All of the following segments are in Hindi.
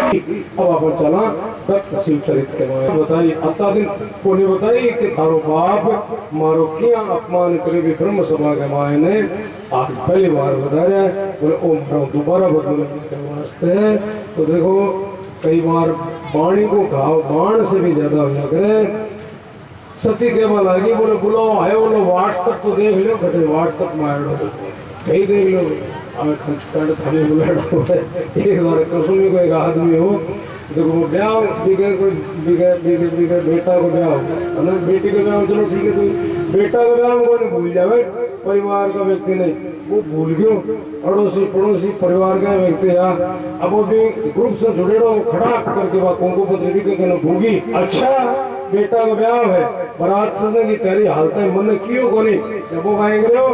अब अपन चला दक्ष शिव चरित के माए बताई अता दिन को ने बताई कि थारो बाप मारो किया अपमान करे भी ब्रह्म सभा के माए ने आज पहली बार बताया बोले ओ मारो दोबारा बदलने के वास्ते। तो देखो कई बार वाणी को घाव बाण से भी ज्यादा हो जाए। सती के बाल आगे बोले बुलाओ आयो बोलो व्हाट्सएप तो देख लो घटे व्हाट्सएप मारो कहीं देख लो थाने बुलाया एक बार कसम में कोई आदमी हो देखो ब्याह बिगड़ बेटा को ब्याह है ना बेटी का ब्याह चलो ठीक है कोई बेटा का ब्याह को नहीं भूल जावे परिवार का व्यक्ति नहीं वो भूल गयो अड़ोसी पड़ोसी परिवार का व्यक्ति है अब वो भी ग्रुप से जुड़े रहो खड़ा करके बात कुंकु पत्री भी कहना भूगी अच्छा बेटा का ब्याह है बारात सजने की तैयारी हालत है मन क्यों को नहीं जब वो आएंगे हो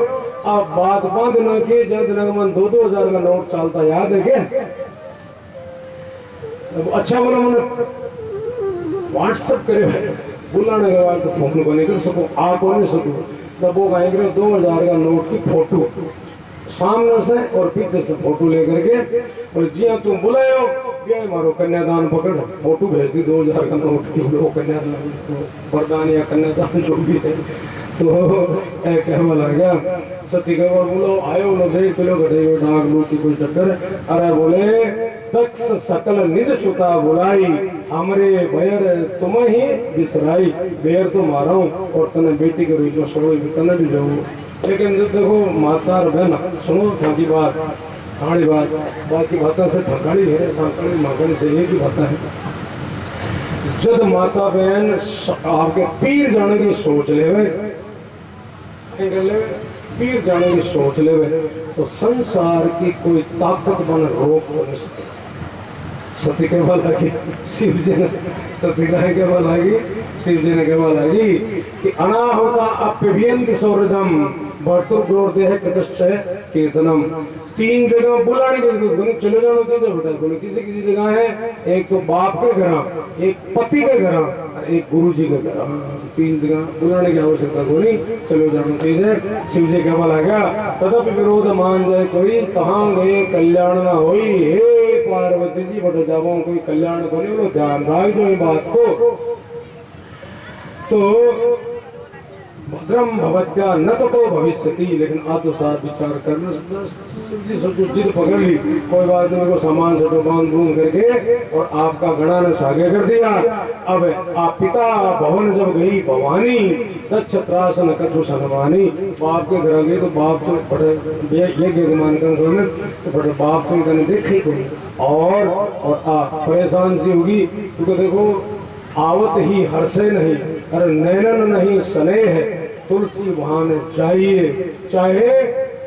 आप बात बांध न के जब मन 2-2 हजार का नोट चलता याद है क्या अच्छा बोला मैंने व्हाट्सएप करे बुलाने के बाद तो फोन को नहीं कर सको आ को नहीं सको तब वो कहेंगे 2000 का नोट की फोटो सामने से और पीछे से फोटो लेकर के और जी हाँ तुम बुलायो क्या मारो कन्यादान पकड़ फोटो भेज दी 2000 का नोट की वो कन्यादान वरदान या कन्यादान जो भी है तो कहवा लगा सती का बोलो आयो लो दे चलो घटे डाक लो की कोई चक्कर अरे बोले दक्ष सकल निज सुता बुलाई हमरे बैर तुम ही बिसराई बैर तो मारा और तने बेटी के रूप में सोड़ो तने भी जाऊँ लेकिन देखो माता और बहन सुनो थकी बात खाड़ी बात बाकी बातों से थकाड़ी है थकाड़ी माकड़ी से एक ही बात है जब माता बहन आपके पीर जाने की सोच ले पीर जाने की सोच ले तो संसार की कोई ताकत बन रोक हो नहीं सके। सती के बल आगी शिव जी ने सती के बल आगी शिव जी ने केवल आगी कि अनाहुता अप्यभियंति सौरजम भर्तुर ग्रोर देह कदश्चय कीर्तनम 3 जगह बुलाने के चले जाना चाहिए बेटा बोले किसी किसी जगह है एक तो बाप के घर एक पति के घर और एक गुरु जी के घर 3 जगह बुलाने की आवश्यकता को नहीं चले जाना चाहिए। शिव जी केवल आ गया तदप विरोध मान जाए कोई कहाँ गए कल्याण ना होई हे पार्वती जी बटे जाओ कोई कल्याण को नहीं बोलो ध्यान रख जो बात को तो भद्रम भवत्या न तो भविष्यति लेकिन आत्मसात विचार करना जी सोचो जिद पकड़ ली कोई बात नहीं को सामान से बांध बूंद करके और आपका गणा ने सागे कर दिया। अब आप पिता भवन जब गई भवानी दक्ष त्रास न कछु सनमानी बाप के घर गई तो बाप तो बड़े यज्ञ मान कर तो बड़े बाप को कहने देखे कोई और आप परेशान सी होगी क्योंकि देखो आवत ही हर्षे नहीं अरे नैनन नहीं स्नेह है तुलसी वहां चाहिए चाहे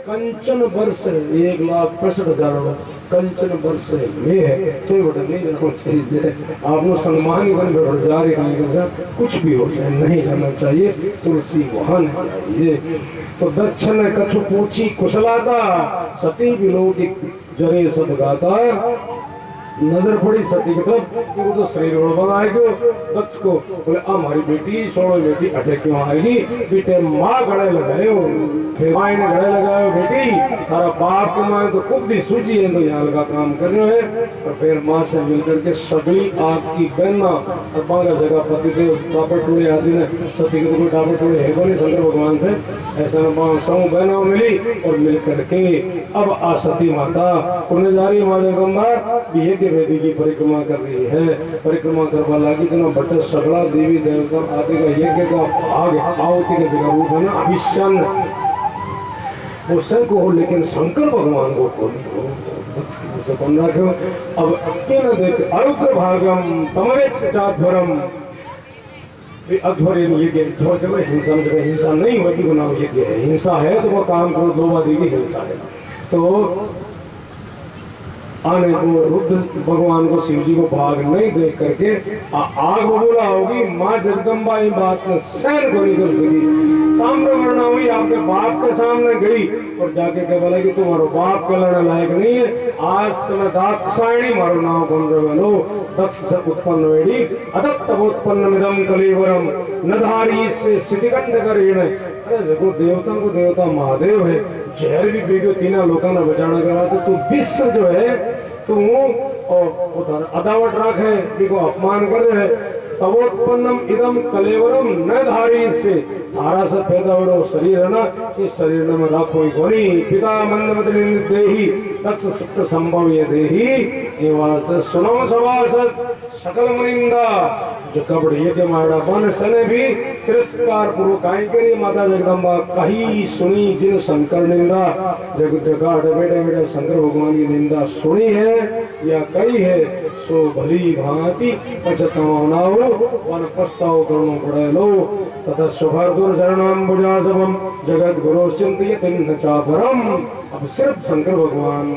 कंचन वर्ष 1,65,000 कंचन वर्ष में है तो बड़ा नहीं जाना चाहिए आपको सम्मान कर जा रहे कुछ भी हो जाए नहीं जाना चाहिए तुलसी वहां चाहिए। तो दक्ष ने कछु पूछी कुशलाता सती विलोकी जरे सब गाता नजर पड़ी सती की तरफ कि वो तो शरीर बनाएगी दक्ष को बोले हमारी बेटी सोड़ो बेटी अटैक क्यों आएगी बेटे माँ गड़े लगाए फिर माँ ने गड़े लगाए बेटी तारा बाप के माँ तो खूब दी सूझी है तो यहाँ लगा काम कर रहे हैं और फिर माँ से मिलकर के सभी आपकी बहना और बांगा जगह पति थे टापर टूले आदि ने सती के तो कोई टापर टूले है नहीं शंकर भगवान से ऐसा समूह बहना मिली और मिल करके अब आ सती माता पुण्य जा रही माता गंगा वेदी की परिक्रमा कर रही है परिक्रमा करवा लगी तो बटे सगड़ा देवी देवता आदि का यज्ञ का भाग आहुति के रूप है ना अभिषण वो शंख हो लेकिन शंकर भगवान को कौन रखो। अब देख अरुद्र भागम तमवेक्षाध्वरम अध्वर यज्ञ हिंसा नहीं होती गुना यज्ञ है हिंसा है तो वो काम करो लोभादी की हिंसा है तो आने को रुद्र भगवान को शिव जी को भाग नहीं देख करके आग बोला होगी माँ जगदम्बा ये बात में सहन को नहीं कर सकी ताम्रवर्णा हुई आपके बाप के सामने गई और जाके क्या बोला कि तुम्हारो बाप के लड़ने लायक नहीं है आज समय दाक्षायणी मारो नाम कौन बनो दक्ष से उत्पन्न वेड़ी अदत्त उत्पन्न मिदम कलेवरम नधारी से स्थितिकंड करेण। अरे देखो देवता को देवता महादेव है जहर भी बेगो तीना लोगों ने बचाना करा तो तू विश्व जो है तू और उधर अदावट रखे बिको अपमान कर रहे तवोत्पन्नम इदम कलेवरम न धारी से धारा से पैदा हो शरीर है ना इस शरीर में राखो कोनी पिता मंद देही तत्स सुख संभव ये देही ये बात सुनो सभासद सकल मुनिंदा जो कपड़ यज्ञ माड़ा बन सने भी तिरस्कार पूर्वक काई करी माता जगदम्बा कही सुनी जिन शंकर निंदा जग जगाड़ बेटे बेटे शंकर भगवान की निंदा सुनी है या कही है सो भली भांति पछताओ वन पछताओ करनो पड़े लो तथा सुभर्दुर चरणाम्बुजासवम जगत गुरु चिंतयति न चापरम। अब सिर्फ शंकर भगवान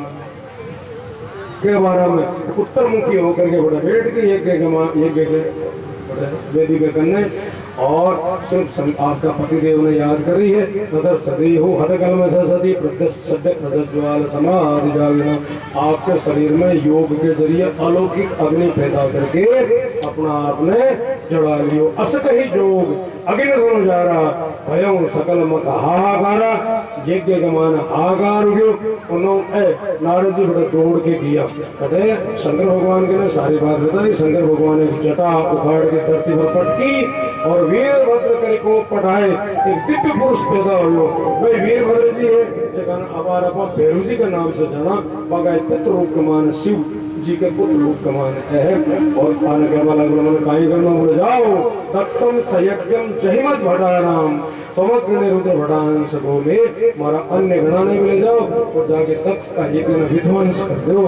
के बारे में उत्तर मुखी होकर के बड़े बैठ के यज्ञ के वेदी के करने और सिर्फ आपका पतिदेव ने याद करी है तथा सदी हो हदकल में सदी प्रज्वल समाधि जागना आपके शरीर में योग के जरिए अलौकिक अग्नि पैदा करके अपना आपने जड़ा लियो अस कही जोग अग्नि दोनों जा रहा भयं सकल मत हाहाकारा यज्ञ का मान हाहाकार हो उन्होंने नारद जी बड़ा दौड़ के किया कहते शंकर भगवान के ने सारी बात बताई। शंकर भगवान ने जटा उखाड़ के धरती पर पटकी और वीरभद्र करे को पढ़ाए एक दिव्य पुरुष पैदा हो भाई वीरभद्र जी है जगन अबार अपा भैरू जी का नाम से जाना बगाए पुत्र रूप का मान शिव जी के पुत्र रूप का मान है और खाने के वाला काई करना बोले जाओ दक्षम सयज्ञम जहिमत भटाराम समग्र निरुद्र भटान सगो में मारा अन्य गणाने में ले जाओ और जाके दक्ष का यज्ञ विध्वंस कर दो।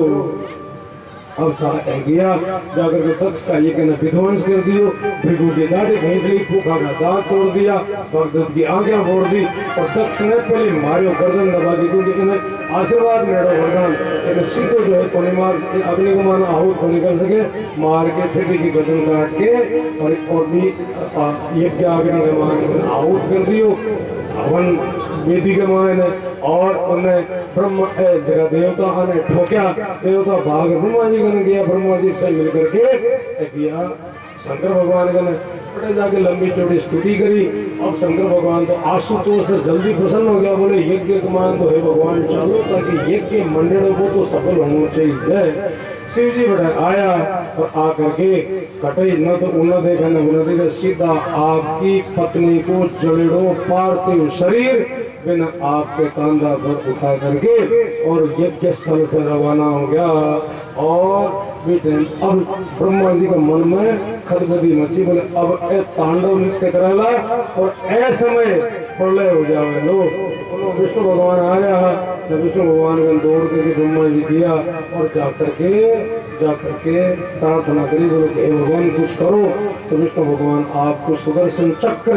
अब सारा गया जाकर के दक्ष का ये कहना विध्वंस कर दियो भृगु की दाढ़ी खींच ली फूका का दांत तोड़ दिया भगदत्त की आंखें फोड़ दी और दक्ष ने पहले मारियो गर्दन दबा दी क्योंकि इन्हें आशीर्वाद मेरा वरदान एक सीधे जो है कोने मार अग्नि को माना आहूत को निकल सके मार के फिर की गर्दन काट के और भी यज्ञ अग्नि का मान आहूत कर दियो हवन वेदी के माने और उन्हें ब्रह्म जगह देवता ने ठोक्या देवता भाग ब्रह्मा जी ने किया ब्रह्मा जी से मिलकर के किया शंकर भगवान ने बड़े जाके लंबी चौड़ी स्तुति करी। अब शंकर भगवान तो आशुतोष से जल्दी प्रसन्न हो गया बोले यज्ञ के मान तो है भगवान चलो ताकि यज्ञ मंडल को तो सफल होना चाहिए। शिव जी बड़ा आया और आकर के कटे न तो उन देखा न उन देखा सीधा आपकी पत्नी को जड़ेड़ो पार्थिव शरीर बिना आपके कांधा पर उठा करके और यज्ञ स्थल से रवाना हो गया। और अब ब्रह्मा जी के मन में खदबदी मची बोले अब ए तांडव नृत्य कराला और ए समय प्रलय हो जावे लो। विष्णु भगवान आया तो विष्णु भगवान ने दौड़ के ब्रह्मा जी किया और जाकर के प्रार्थना करी बोले हे भगवान कुछ करो। तो विष्णु भगवान आपको सुदर्शन चक्र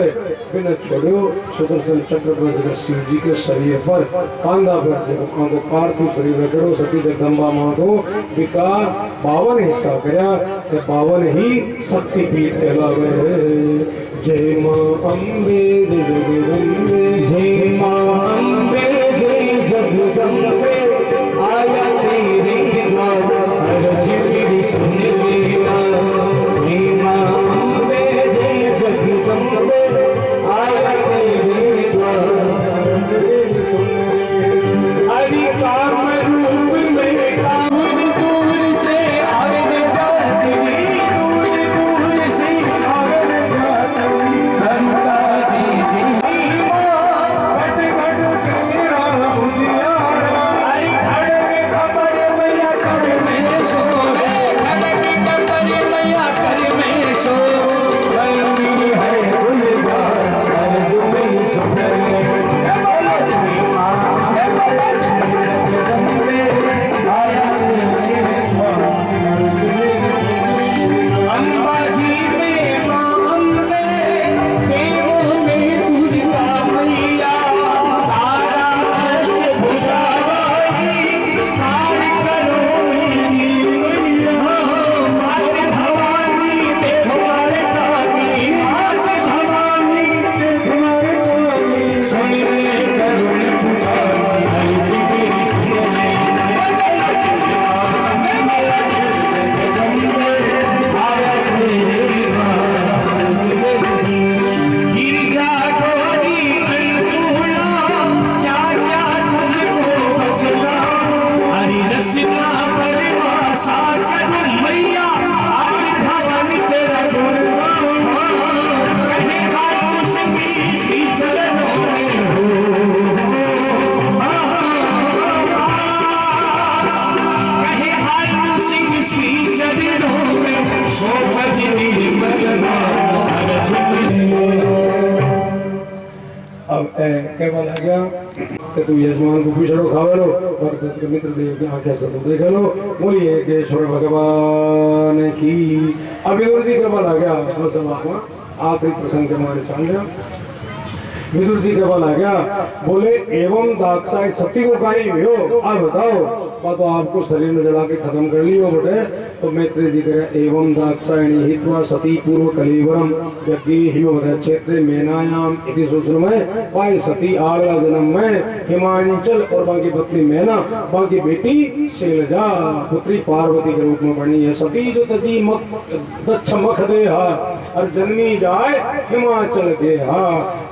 बिना छोड़ो सुदर्शन चक्र पर जगह शिव जी के शरीर पर कांधा पर पार्थिव शरीर रखो सती जगदम्बा माँ को विकार 52 हिस्सा कराया 52 ही शक्तिपीठ कहलावे। जय माँ अम्बे जय जगदम्बे जय माँ अम्बे जय जगदम्बे आया तेरे द्वार अर्ज मेरी सुन लेना। जय माँ अम्बे जय जगदम्बे आया तेरे द्वार हरि काम रूप में कामन दूर से आगे जाती दूर से आगे जाती गंगा जी कहवा लग गया कि तू यजमान को पिछड़ो खावे लो और मित्र देव की आंखें से देख लो। बोलिए केशवर भगवान की। अभी जी कहवा लग गया आखिरी प्रसंग के मारे चाल गया। विदुर जी कहवा लग गया बोले एवं दाक्षाय सती को कहीं हो अब बताओ तो आपको शरीर में जला के खत्म कर लियो बेटे। तो मैत्री जी कह एवं दाक्षायणी हित्वा सती पूर्व कलीवरम यज्ञ हिमवद क्षेत्र मेनायाम इति सूत्र में पाए सती आगला जन्म में हिमांचल और बाकी पत्नी मैना बाकी बेटी शैलजा पुत्री पार्वती के रूप में बनी है। सती जो तजी दक्ष मख दे और जन्मी जाए हिमाचल के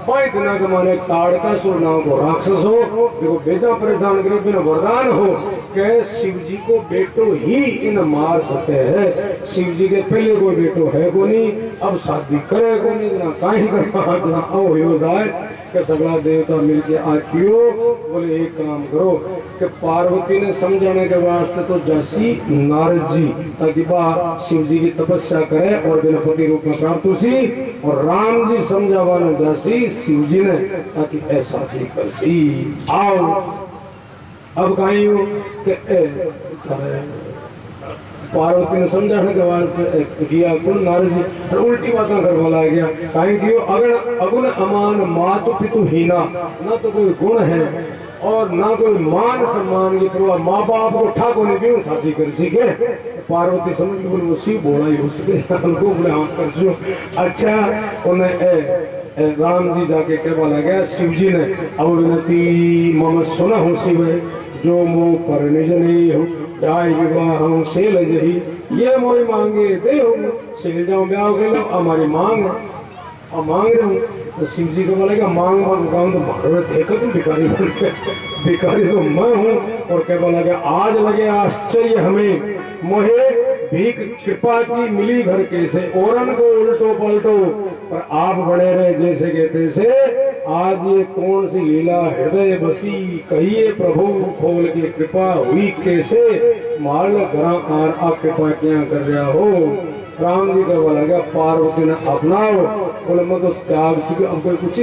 पाए दिना के माने ताड़कासुर नाम को राक्षस हो देखो बेजा परेशान करे बिना वरदान हो के शिव जी को बेटो ही इन मार सकते हैं। शिव जी के पहले कोई बेटो है को नहीं अब शादी करे को नहीं ना कहीं करना हो जाए कि सगला देवता मिलके आखियो बोले एक काम करो कि पार्वती ने समझाने के वास्ते तो जैसी नारद जी ताकि शिव जी की तपस्या करे और गणपति रूप में प्राप्त सी और राम जी समझावाने जैसी शिव जी ने ताकि ऐसा भी कर सी। आओ अब कहीं हो कि पार्वती ने समझाने के बाद किया कुल नारद जी उल्टी बातें करवा ला गया कहीं कि अगर अगुण अमान मातु पितु हीना ना तो कोई गुण है और ना कोई मान सम्मान की परवाह माँ बाप को ठाकुर ने क्यों शादी कर सीखे। पार्वती समझ के बोले उसी बोला ही उसके उनको बोले हाँ कर अच्छा उन्हें राम जी जाके कहवा लगा शिव जी ने अब विनती मम सुना हूँ शिव जो मुँह पर निज नहीं हो जाए विवाह सेल जही ये मोई मांगे दे हो सेल जाओ ब्याह के लो हमारी मांग है और मांग रहे हूँ। तो शिव जी को बोलेगा मांग मांग गाँव तो मारो देखो तुम भिखारी बन के भिखारी तो मैं हूँ। और क्या बोला आज लगे आश्चर्य हमें मोहे भीख कृपा की मिली घर कैसे औरन को उल्टो पलटो पर आप बड़े रहे जैसे के तैसे। आज ये कौन सी लीला हृदय बसी कहिए प्रभु खोल के कृपा हुई कैसे माल घरा आ कृपा क्या कर रहा हो। राम जी का बोला गया पार्वती ने अपनाओ बोले मैं तो त्याग चुके अब कोई कुछ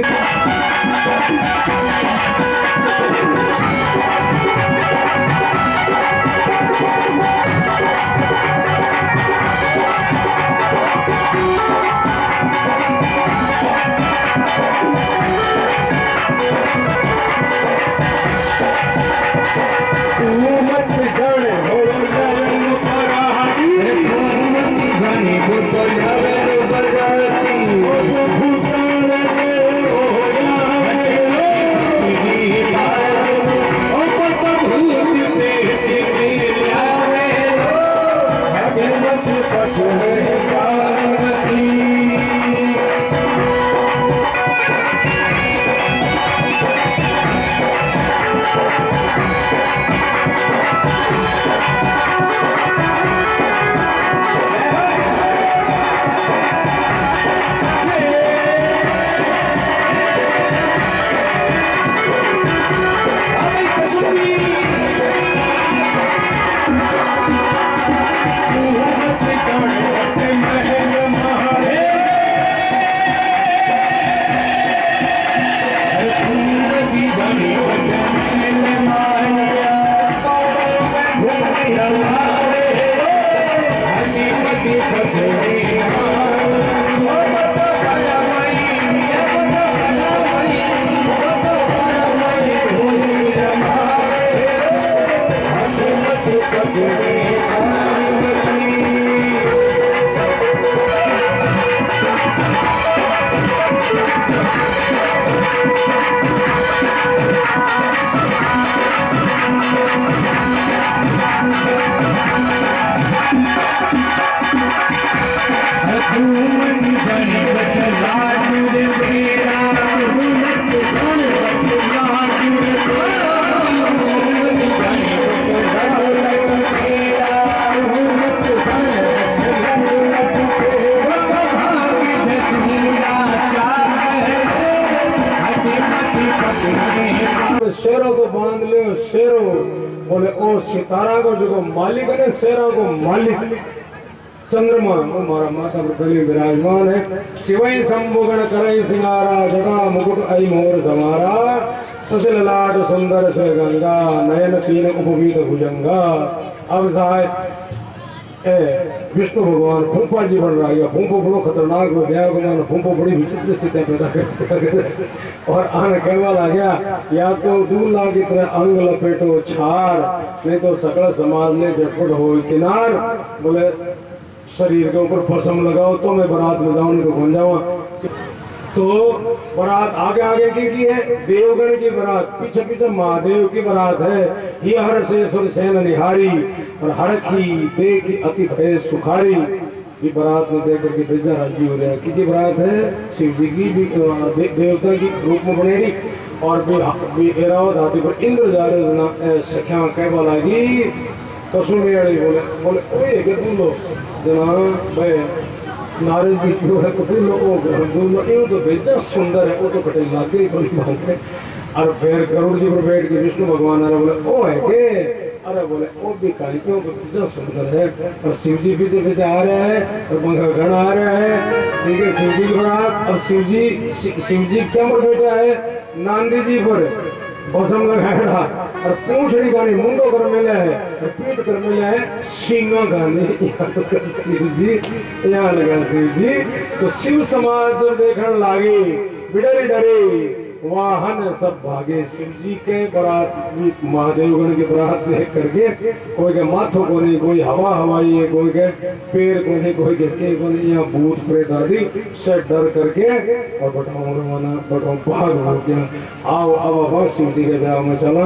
शेरों को बांध ले शेरों बोले ओ सितारा को जो मालिक ने शेरों को मालिक चंद्रमा वो हमारा माता पर पहले विराजमान है। शिवई शंभुगण करई सिंगारा जटा मुकुट आई मोर समारा ससिल लाट सुंदर से गंगा नयन तीन उपवीत भुजंगा। अब साहब विष्णु भगवान फूफा जी बन रहा है। फूफो बड़ो खतरनाक हो गया, फूफो बड़ी विचित्र स्थितियां पैदा करते और आने कहवा आ गया या तो 2 लाख इतने अंग लपेटो छार, नहीं तो सकल समाज ने झटपट हो किनार। बोले शरीर के ऊपर पसम लगाओ तो मैं बारात में जाऊं, नहीं तो घूम जाऊंगा। तो बारात आगे आगे की है देवगण की बारात, पीछे पीछे महादेव की बारात है। ये हर से सुर सेन निहारी और हरखी देखी अति भय सुखारी। ये बारात में देख करके बेजा राजी हो रहा है। किसकी बारात है? शिव जी की देवता की रूप में बनेगी और एरावत हाथी पर इंद्र जा रहे सख्या कहवा लागी कसु में बोले बोले ओए के तुम लोग जना भाई नारद जी क्यों है तो लोग तो बेजा सुंदर है वो तो कटे लागे बड़ी बात है। और फिर गरुड़ जी पर बैठ के विष्णु भगवान आ रहे बोले ओ है के, अरे बोले ओ भी काली क्यों तो बेजा सुंदर है। और शिव जी भी पीछे आ रहे हैं और गण आ रहे हैं। ठीक है शिव जी की बारात। अब शिव जी क्या पर बैठा है? नांदी जी पर भसम लगाया और पूंछड़ी गानी मुंडो कर मिला है और पीठ कर मिला है सींगा गानी। शिव जी यहाँ लगा शिव जी। तो शिव समाज जो देखने लागे बिडरी डरे वाहन सब भागे। शिव जी के बारात महादेवगण की बारात देख करके कोई के माथों को नहीं, कोई हवा हवाई है, कोई के पैर को नहीं, कोई के को नहीं, यहाँ भूत प्रेत आदि से डर करके और बटाओ रवाना बटाओ भाग हो गया। आओ अब शिव जी के ब्याह में चला।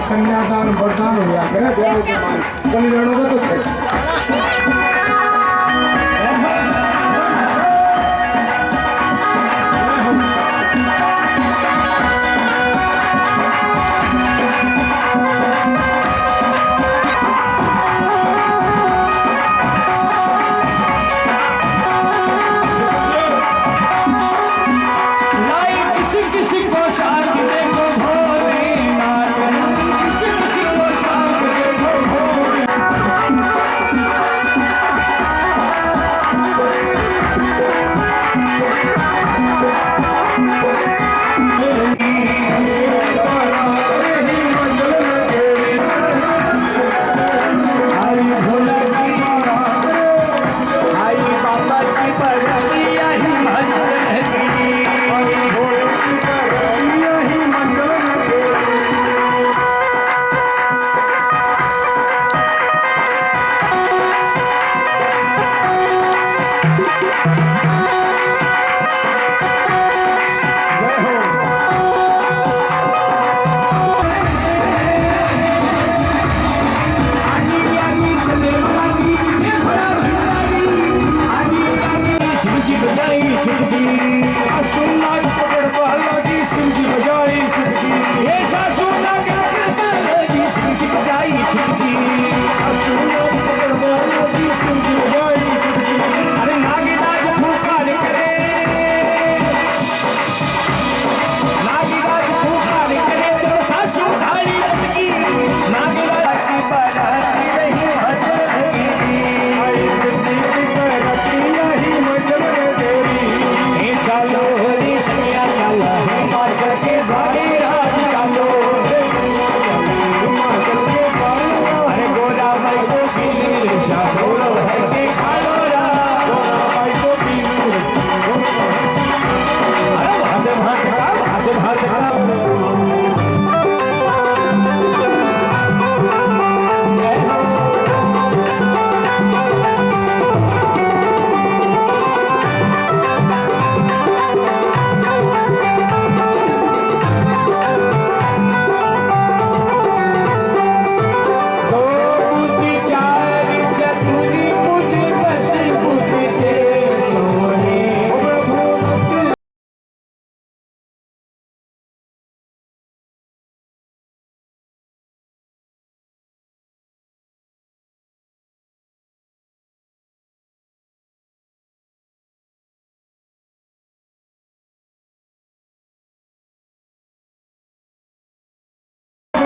कन्यादान वरदान हो गया।